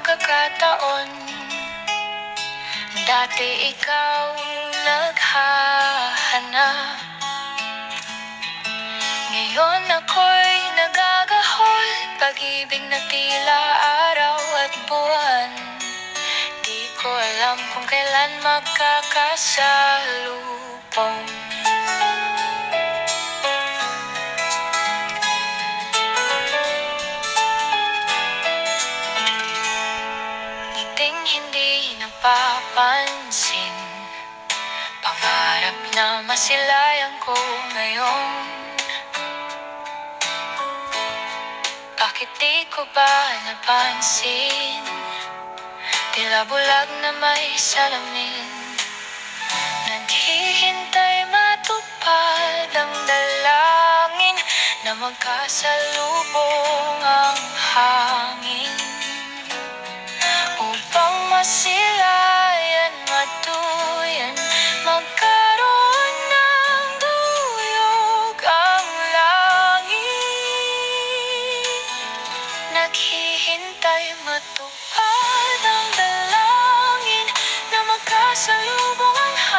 pagkakataon. Dati ikaw naghahanap, ngayon ako'y nagagahol. Pag-ibig na tila araw at buwan, di ko alam kung kailan magkakasalubong. Ngiting hindi napapansin, pangarap na masilayan ko ngayon. Bakit di ko ba napansin? Tila bulag na may salamin, naghihintay matupad ang dalangin na magkasalubong ang hangin. Upang masilayan, matuyan, magkaroon ng duyog ang langit. Naghihintay matupad ang dalangin na magkasalubong ang hangin.